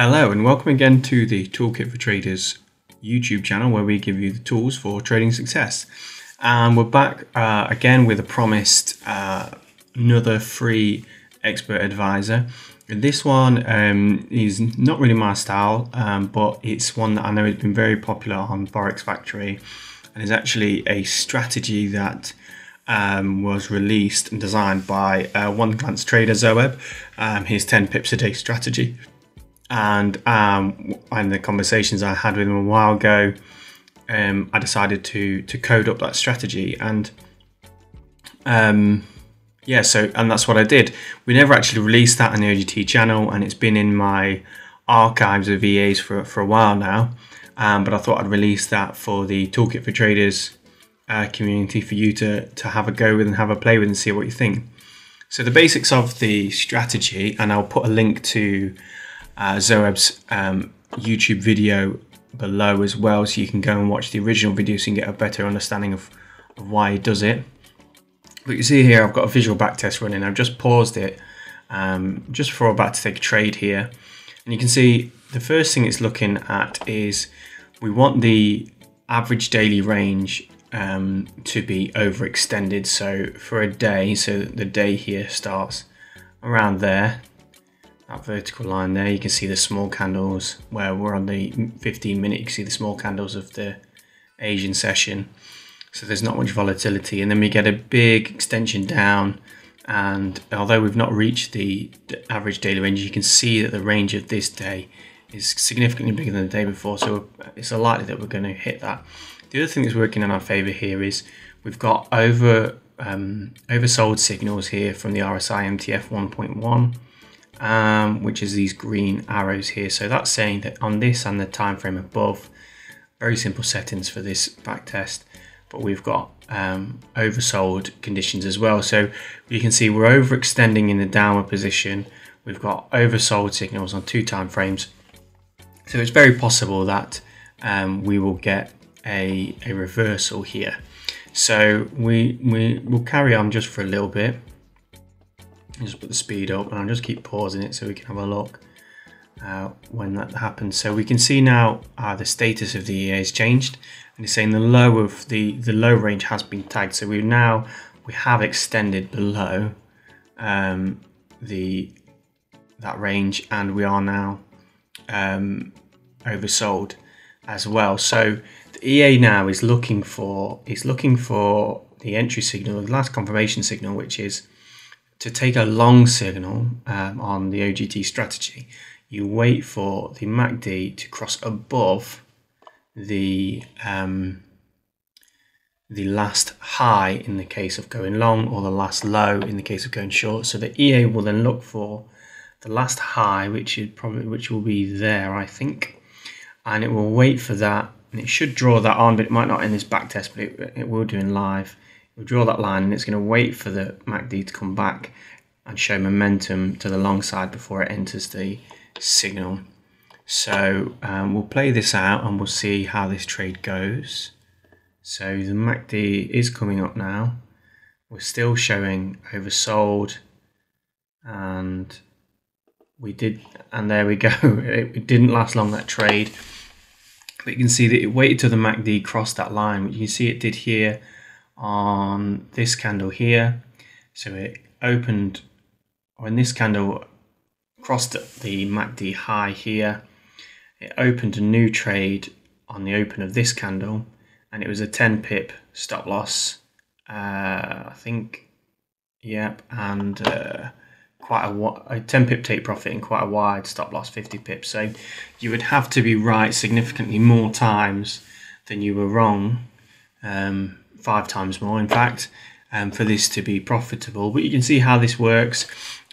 Hello and welcome again to the Toolkit for Traders YouTube channel, where we give you the tools for trading success. And we're back again with a promised another free expert advisor. This one is not really my style, but it's one that I know has been very popular on Forex Factory, and is actually a strategy that was released and designed by one glance trader Zoeb. His 10 pips a day strategy. And in the conversations I had with him a while ago, I decided to code up that strategy, and that's what I did. We never actually released that on the OGT channel, and it's been in my archives of EAs for a while now. But I thought I'd release that for the Toolkit for Traders community for you to have a go with and have a play with and see what you think. So the basics of the strategy, and I'll put a link to Zoeb's YouTube video below as well, so you can go and watch the original video so you can get a better understanding of why he does it. But you see here I've got a visual backtest running. I've just paused it just before I'm about to take a trade here, and you can see the first thing it's looking at is we want the average daily range to be overextended. So for a day, so the day here starts around there, that vertical line there, you can see the small candles where we're on the 15-minute. You can see the small candles of the Asian session, so there's not much volatility, and then we get a big extension down, and although we've not reached the average daily range, you can see that the range of this day is significantly bigger than the day before, so it's likely that we're going to hit that. The other thing that's working in our favor here is we've got oversold signals here from the RSI MTF 1.1. Which is these green arrows here. So that's saying that on this and the time frame above, very simple settings for this back test, but we've got oversold conditions as well. So you can see we're overextending in the downward position. We've got oversold signals on 2 time frames. So it's very possible that we will get a reversal here. So we will carry on just for a little bit. Just put the speed up, and I'll just keep pausing it so we can have a look when that happens. So we can see now the status of the EA has changed, and it's saying the low of the low range has been tagged. So we have extended below that range, and we are now oversold as well. So the EA now is looking for the entry signal, the last confirmation signal, which is to take a long signal on the OGT strategy. You wait for the MACD to cross above the last high in the case of going long, or the last low in the case of going short. So the EA will then look for the last high, which will be there, I think, and it will wait for that, and it should draw that on, but it might not in this back test, but it will do in live. We'll draw that line, and it's going to wait for the MACD to come back and show momentum to the long side before it enters the signal. So we'll play this out and we'll see how this trade goes. So the MACD is coming up now. We're still showing oversold, and there we go. It didn't last long, that trade, but you can see that it waited till the MACD crossed that line, which you can see it did here on this candle here. So it opened, or in this candle, crossed the MACD high here. It opened a new trade on the open of this candle, and it was a 10 pip stop loss, I think, yep, and quite a 10 pip take profit and quite a wide stop loss, 50 pips. So you would have to be right significantly more times than you were wrong, 5 times more in fact, for this to be profitable. But you can see how this works.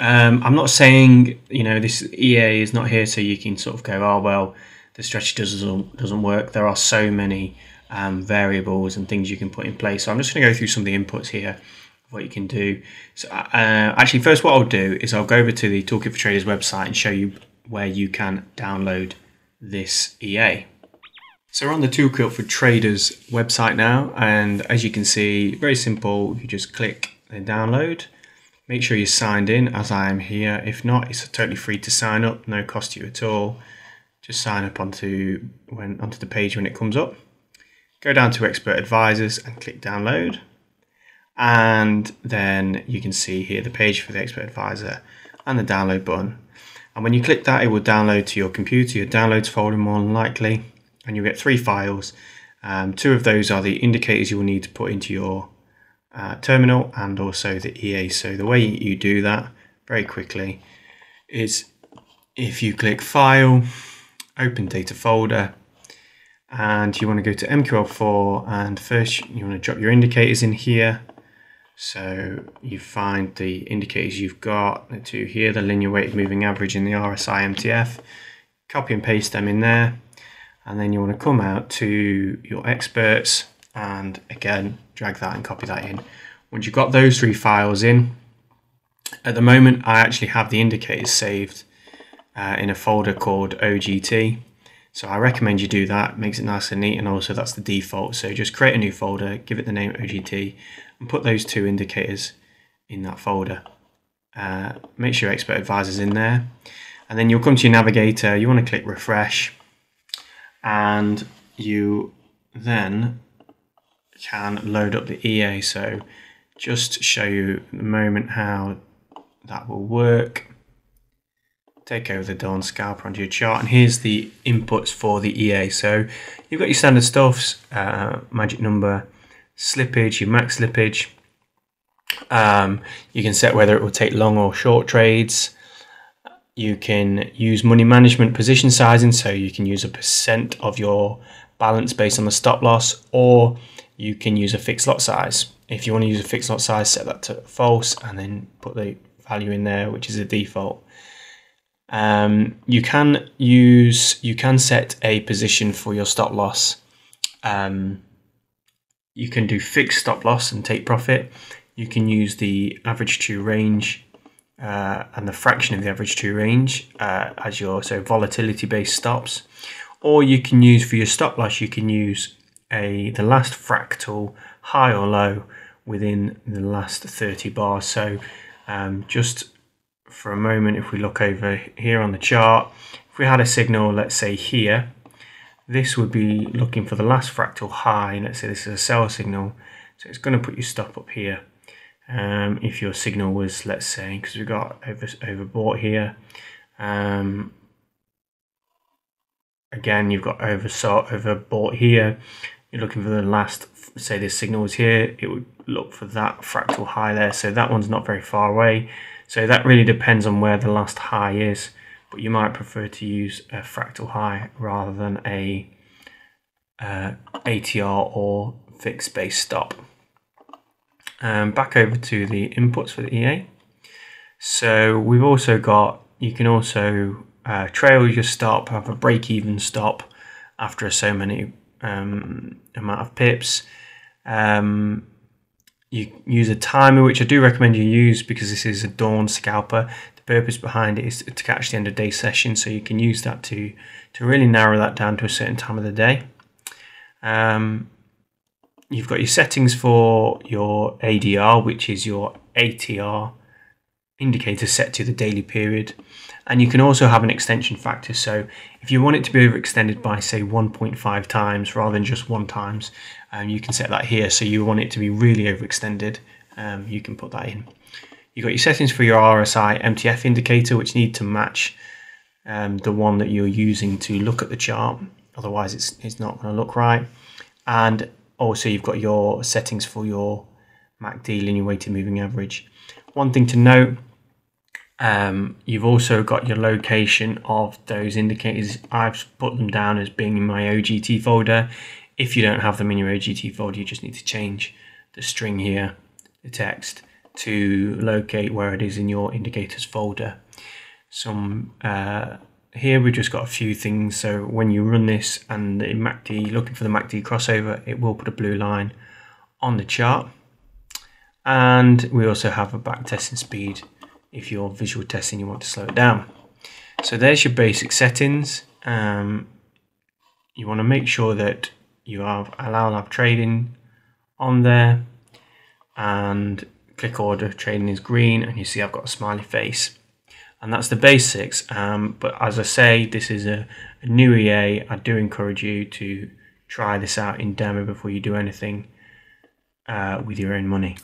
I'm not saying, this EA is not here so you can sort of go, oh well, the strategy doesn't work. There are so many variables and things you can put in place. So I'm just going to go through some of the inputs here of what you can do. So actually, first what I'll do is I'll go over to the Toolkit for Traders website and show you where you can download this EA. So we're on the Toolkit for Traders website now, and as you can see, very simple. You just click and download. Make sure you're signed in, as I am here. If not, it's totally free to sign up, no cost to you at all. Just sign up onto the page when it comes up. Go down to Expert Advisors and click download. And then you can see here the page for the Expert Advisor and the download button. And when you click that, it will download to your computer, your downloads folder more than likely, and you'll get 3 files. 2 of those are the indicators you will need to put into your terminal, and also the EA. So the way you do that very quickly is if you click File, Open Data Folder, and you want to go to MT4, and first you want to drop your indicators in here. So you find the indicators you've got to here, the linear weighted moving average and the RSI MTF, copy and paste them in there, and then you want to come out to your experts and again drag that and copy that in. Once you've got those 3 files in, at the moment I actually have the indicators saved in a folder called OGT, so I recommend you do that. It makes it nice and neat, and also that's the default. So just create a new folder, give it the name OGT, and put those 2 indicators in that folder. Make sure Expert Advisor's in there, and then you'll come to your navigator. You want to click refresh, and you then can load up the EA. So just to show you at the moment how that will work, take over the Dawn Scalper onto your chart, and here's the inputs for the EA. So you've got your standard stuffs, magic number, slippage, your max slippage. You can set whether it will take long or short trades. You can use money management position sizing, so you can use a % of your balance based on the stop loss, or you can use a fixed lot size. If you want to use a fixed lot size, set that to false and then put the value in there, which is a default. You can set a position for your stop loss. You can do fixed stop loss and take profit. You can use the average true range and the fraction of the average true range as your volatility-based stops. Or you can use for your stop loss, you can use the last fractal high or low within the last 30 bars. So just for a moment, if we look over here on the chart, if we had a signal, let's say here, this would be looking for the last fractal high, and let's say this is a sell signal, so it's going to put your stop up here. If your signal was, let's say, because we've got overbought here, again you've got overbought here, you're looking for the last, say this signal was here, it would look for that fractal high there, so that one's not very far away. So that really depends on where the last high is, but you might prefer to use a fractal high rather than a ATR or fixed base stop. Back over to the inputs for the EA. So we've also got, you can also trail your stop, have a break-even stop after so many amount of pips. You use a timer, which I do recommend you use because this is a Dawn Scalper. The purpose behind it is to catch the end of day session, so you can use that to really narrow that down to a certain time of the day. You've got your settings for your ADR, which is your ATR indicator set to the daily period. And you can also have an extension factor. So if you want it to be overextended by, say, 1.5 times rather than just 1 times, you can set that here. So you want it to be really overextended, you can put that in. You've got your settings for your RSI MTF indicator, which need to match the one that you're using to look at the chart. Otherwise, it's not going to look right. And also, you've got your settings for your MACD, linear weighted moving average. One thing to note, you've also got your location of those indicators. I've put them down as being in my OGT folder. If you don't have them in your OGT folder, you just need to change the string here, the text, to locate where it is in your indicators folder. Here we've just got a few things. So when you run this and the MACD, looking for the MACD crossover, it will put a blue line on the chart. And we also have a back testing speed if you're visual testing, you want to slow it down. So there's your basic settings. You want to make sure that you have allow live trading on there and click order, trading is green, and you see I've got a smiley face. And that's the basics. But as I say, this is a new EA. I do encourage you to try this out in demo before you do anything with your own money.